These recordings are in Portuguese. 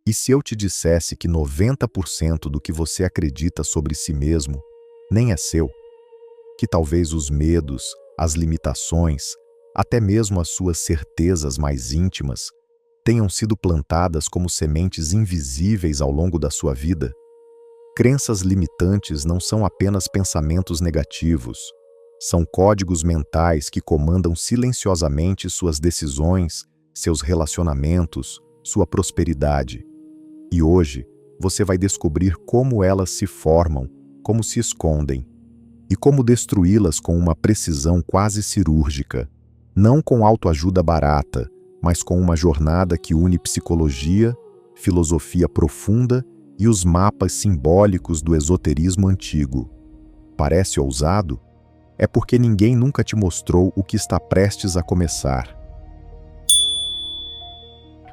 E se eu te dissesse que 90% do que você acredita sobre si mesmo nem é seu? Que talvez os medos, as limitações, até mesmo as suas certezas mais íntimas, tenham sido plantadas como sementes invisíveis ao longo da sua vida? Crenças limitantes não são apenas pensamentos negativos, são códigos mentais que comandam silenciosamente suas decisões, seus relacionamentos, sua prosperidade. E hoje, você vai descobrir como elas se formam, como se escondem, e como destruí-las com uma precisão quase cirúrgica, não com autoajuda barata, mas com uma jornada que une psicologia, filosofia profunda e os mapas simbólicos do esoterismo antigo. Parece ousado? É porque ninguém nunca te mostrou o que está prestes a começar.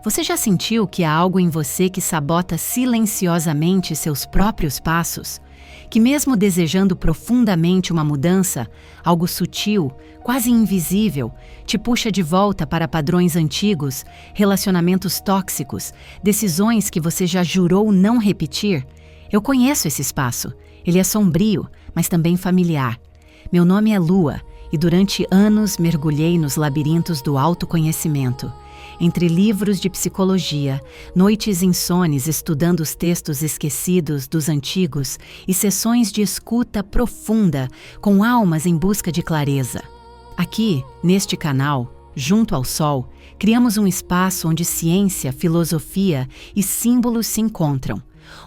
Você já sentiu que há algo em você que sabota silenciosamente seus próprios passos? Que mesmo desejando profundamente uma mudança, algo sutil, quase invisível, te puxa de volta para padrões antigos, relacionamentos tóxicos, decisões que você já jurou não repetir? Eu conheço esse espaço. Ele é sombrio, mas também familiar. Meu nome é Lua e durante anos mergulhei nos labirintos do autoconhecimento. Entre livros de psicologia, noites insones estudando os textos esquecidos dos antigos e sessões de escuta profunda com almas em busca de clareza. Aqui, neste canal, junto ao Sol, criamos um espaço onde ciência, filosofia e símbolos se encontram.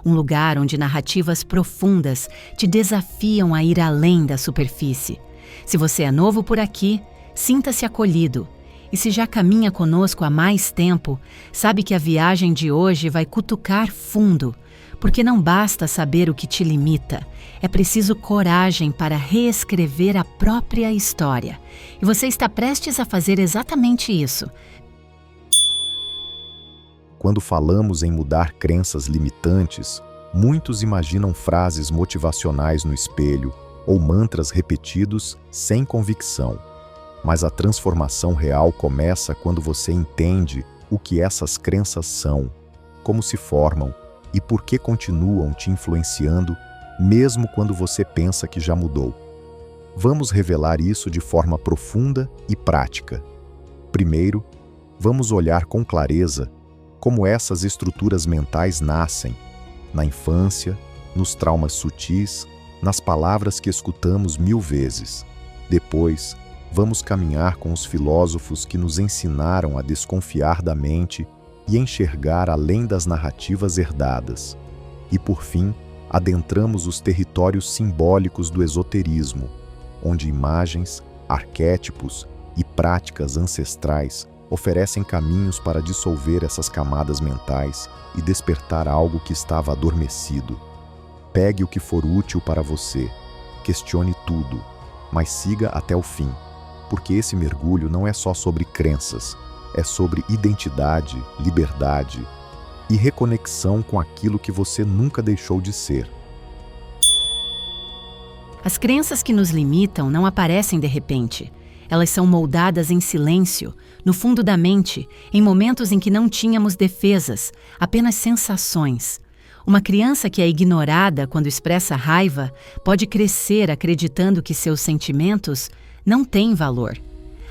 Um lugar onde narrativas profundas te desafiam a ir além da superfície. Se você é novo por aqui, sinta-se acolhido. E se já caminha conosco há mais tempo, sabe que a viagem de hoje vai cutucar fundo, porque não basta saber o que te limita, é preciso coragem para reescrever a própria história. E você está prestes a fazer exatamente isso. Quando falamos em mudar crenças limitantes, muitos imaginam frases motivacionais no espelho ou mantras repetidos sem convicção. Mas a transformação real começa quando você entende o que essas crenças são, como se formam e por que continuam te influenciando, mesmo quando você pensa que já mudou. Vamos revelar isso de forma profunda e prática. Primeiro, vamos olhar com clareza como essas estruturas mentais nascem, na infância, nos traumas sutis, nas palavras que escutamos 1000 vezes. Depois, vamos caminhar com os filósofos que nos ensinaram a desconfiar da mente e enxergar além das narrativas herdadas. E, por fim, adentramos os territórios simbólicos do esoterismo, onde imagens, arquétipos e práticas ancestrais oferecem caminhos para dissolver essas camadas mentais e despertar algo que estava adormecido. Pegue o que for útil para você, questione tudo, mas siga até o fim. Porque esse mergulho não é só sobre crenças, é sobre identidade, liberdade e reconexão com aquilo que você nunca deixou de ser. As crenças que nos limitam não aparecem de repente. Elas são moldadas em silêncio, no fundo da mente, em momentos em que não tínhamos defesas, apenas sensações. Uma criança que é ignorada quando expressa raiva pode crescer acreditando que seus sentimentos não têm valor.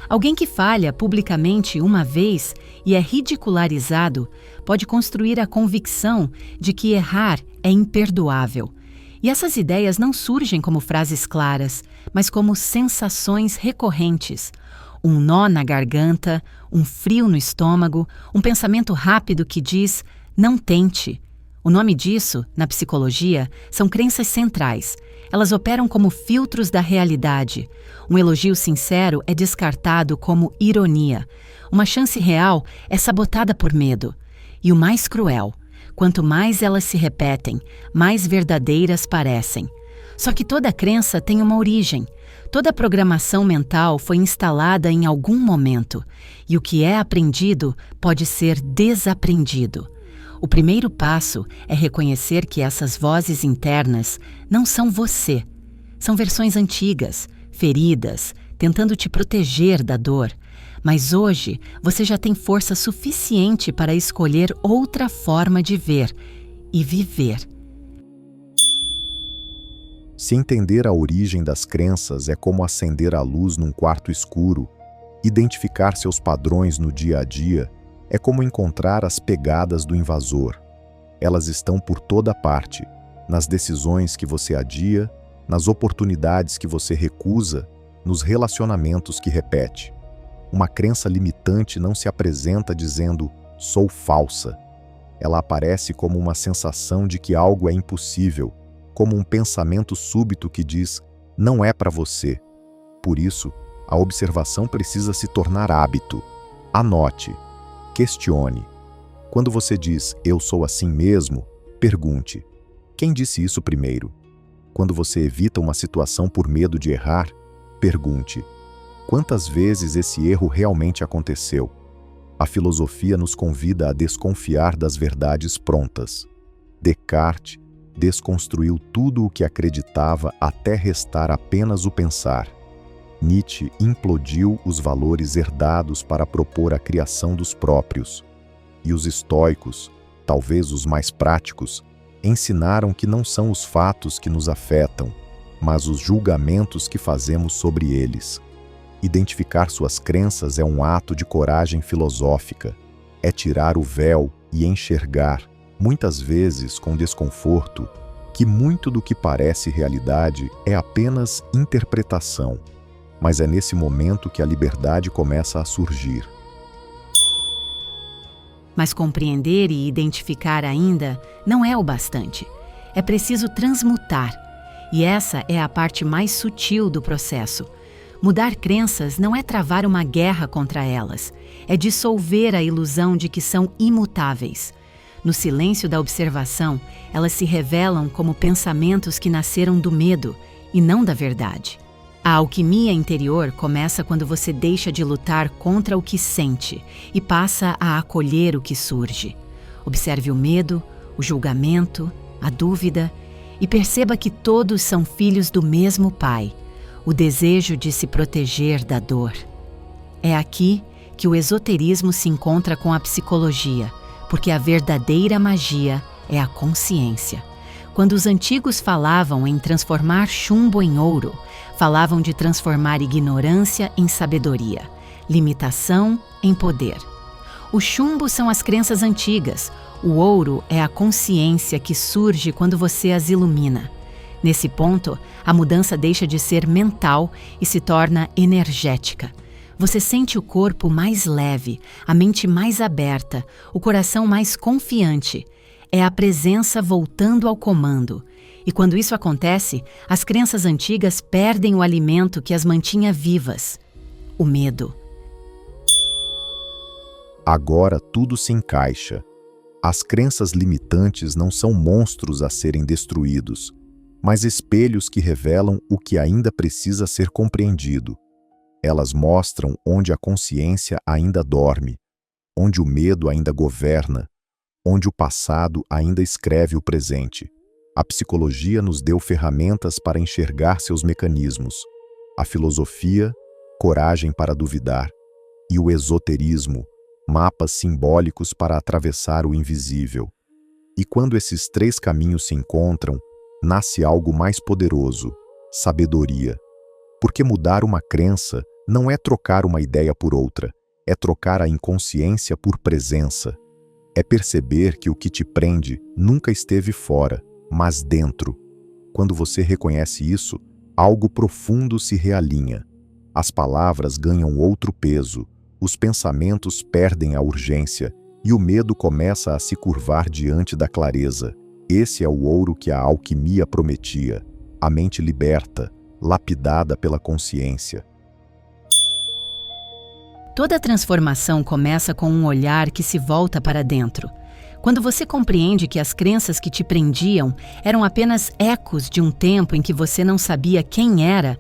Alguém que falha publicamente uma vez e é ridicularizado pode construir a convicção de que errar é imperdoável. E essas ideias não surgem como frases claras, mas como sensações recorrentes. Um nó na garganta, um frio no estômago, um pensamento rápido que diz, não tente. O nome disso, na psicologia, são crenças centrais. Elas operam como filtros da realidade. Um elogio sincero é descartado como ironia. Uma chance real é sabotada por medo. E o mais cruel, quanto mais elas se repetem, mais verdadeiras parecem. Só que toda crença tem uma origem. Toda programação mental foi instalada em algum momento. E o que é aprendido pode ser desaprendido. O primeiro passo é reconhecer que essas vozes internas não são você. São versões antigas, feridas, tentando te proteger da dor. Mas hoje você já tem força suficiente para escolher outra forma de ver e viver. Se entender a origem das crenças é como acender a luz num quarto escuro, identificar seus padrões no dia a dia é como encontrar as pegadas do invasor. Elas estão por toda parte, nas decisões que você adia, nas oportunidades que você recusa, nos relacionamentos que repete. Uma crença limitante não se apresenta dizendo "sou falsa". Ela aparece como uma sensação de que algo é impossível, como um pensamento súbito que diz "não é para você". Por isso, a observação precisa se tornar hábito. Anote, questione. Quando você diz "eu sou assim mesmo", pergunte: quem disse isso primeiro? Quando você evita uma situação por medo de errar, pergunte: quantas vezes esse erro realmente aconteceu? A filosofia nos convida a desconfiar das verdades prontas. Descartes desconstruiu tudo o que acreditava até restar apenas o pensar. Nietzsche implodiu os valores herdados para propor a criação dos próprios. E os estoicos, talvez os mais práticos, ensinaram que não são os fatos que nos afetam, mas os julgamentos que fazemos sobre eles. Identificar suas crenças é um ato de coragem filosófica. É tirar o véu e enxergar, muitas vezes com desconforto, que muito do que parece realidade é apenas interpretação. Mas é nesse momento que a liberdade começa a surgir. Mas compreender e identificar ainda não é o bastante. É preciso transmutar. E essa é a parte mais sutil do processo. Mudar crenças não é travar uma guerra contra elas. É dissolver a ilusão de que são imutáveis. No silêncio da observação, elas se revelam como pensamentos que nasceram do medo e não da verdade. A alquimia interior começa quando você deixa de lutar contra o que sente e passa a acolher o que surge. Observe o medo, o julgamento, a dúvida e perceba que todos são filhos do mesmo Pai, o desejo de se proteger da dor. É aqui que o esoterismo se encontra com a psicologia, porque a verdadeira magia é a consciência. Quando os antigos falavam em transformar chumbo em ouro, falavam de transformar ignorância em sabedoria, limitação em poder. O chumbo são as crenças antigas, o ouro é a consciência que surge quando você as ilumina. Nesse ponto, a mudança deixa de ser mental e se torna energética. Você sente o corpo mais leve, a mente mais aberta, o coração mais confiante. É a presença voltando ao comando. E quando isso acontece, as crenças antigas perdem o alimento que as mantinha vivas: o medo. Agora tudo se encaixa. As crenças limitantes não são monstros a serem destruídos, mas espelhos que revelam o que ainda precisa ser compreendido. Elas mostram onde a consciência ainda dorme, onde o medo ainda governa, onde o passado ainda escreve o presente. A psicologia nos deu ferramentas para enxergar seus mecanismos. A filosofia, coragem para duvidar. E o esoterismo, mapas simbólicos para atravessar o invisível. E quando esses três caminhos se encontram, nasce algo mais poderoso: sabedoria. Porque mudar uma crença não é trocar uma ideia por outra, é trocar a inconsciência por presença. É perceber que o que te prende nunca esteve fora, mas dentro. Quando você reconhece isso, algo profundo se realinha. As palavras ganham outro peso, os pensamentos perdem a urgência e o medo começa a se curvar diante da clareza. Esse é o ouro que a alquimia prometia, a mente liberta, lapidada pela consciência. Toda transformação começa com um olhar que se volta para dentro. Quando você compreende que as crenças que te prendiam eram apenas ecos de um tempo em que você não sabia quem era,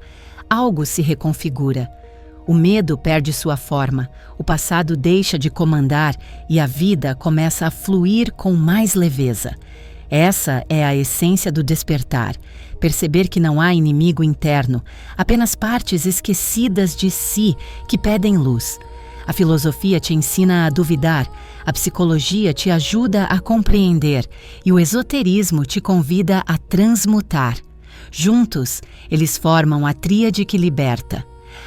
algo se reconfigura. O medo perde sua forma, o passado deixa de comandar e a vida começa a fluir com mais leveza. Essa é a essência do despertar, perceber que não há inimigo interno, apenas partes esquecidas de si que pedem luz. A filosofia te ensina a duvidar, a psicologia te ajuda a compreender e o esoterismo te convida a transmutar. Juntos, eles formam a tríade que liberta.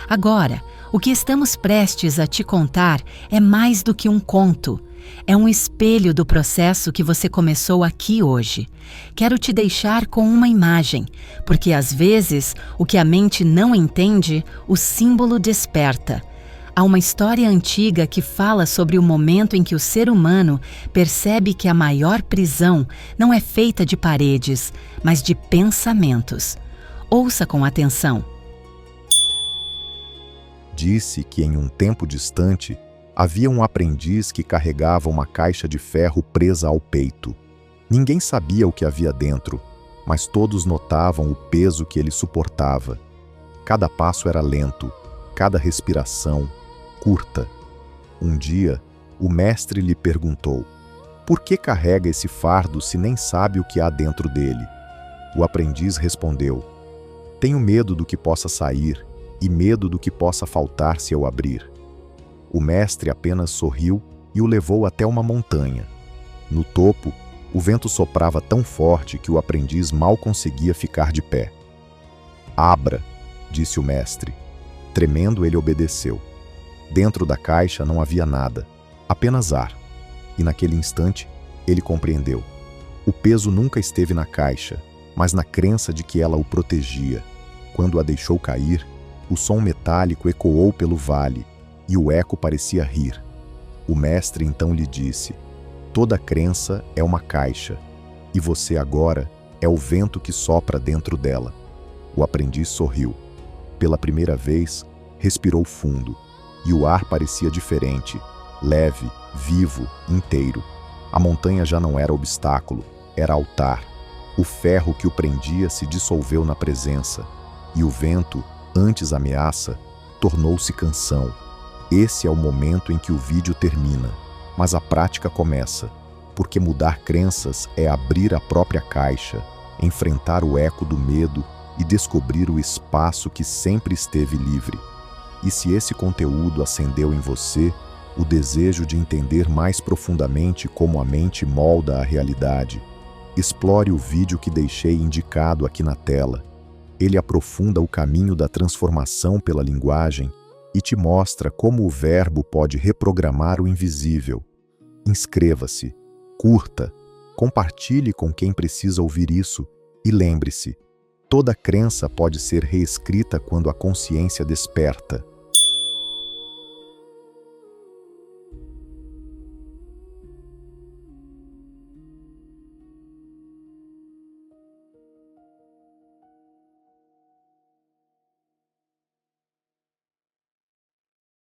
Agora, o que estamos prestes a te contar é mais do que um conto. É um espelho do processo que você começou aqui hoje. Quero te deixar com uma imagem, porque às vezes o que a mente não entende, o símbolo desperta. Há uma história antiga que fala sobre o momento em que o ser humano percebe que a maior prisão não é feita de paredes, mas de pensamentos. Ouça com atenção. Disse que em um tempo distante havia um aprendiz que carregava uma caixa de ferro presa ao peito. Ninguém sabia o que havia dentro, mas todos notavam o peso que ele suportava. Cada passo era lento, cada respiração curta. Um dia, o mestre lhe perguntou: "Por que carrega esse fardo se nem sabe o que há dentro dele?" O aprendiz respondeu: "Tenho medo do que possa sair e medo do que possa faltar se eu abrir." O mestre apenas sorriu e o levou até uma montanha. No topo, o vento soprava tão forte que o aprendiz mal conseguia ficar de pé. "Abra", disse o mestre. Tremendo, ele obedeceu. Dentro da caixa não havia nada, apenas ar. E naquele instante, ele compreendeu. O peso nunca esteve na caixa, mas na crença de que ela o protegia. Quando a deixou cair, o som metálico ecoou pelo vale, e o eco parecia rir. O mestre então lhe disse: "Toda crença é uma caixa, e você agora é o vento que sopra dentro dela." O aprendiz sorriu. Pela primeira vez, respirou fundo, e o ar parecia diferente, leve, vivo, inteiro. A montanha já não era obstáculo, era altar. O ferro que o prendia se dissolveu na presença, e o vento, antes ameaça, tornou-se canção. Esse é o momento em que o vídeo termina, mas a prática começa, porque mudar crenças é abrir a própria caixa, enfrentar o eco do medo e descobrir o espaço que sempre esteve livre. E se esse conteúdo acendeu em você o desejo de entender mais profundamente como a mente molda a realidade, explore o vídeo que deixei indicado aqui na tela. Ele aprofunda o caminho da transformação pela linguagem e te mostra como o verbo pode reprogramar o invisível. Inscreva-se, curta, compartilhe com quem precisa ouvir isso e lembre-se, toda crença pode ser reescrita quando a consciência desperta.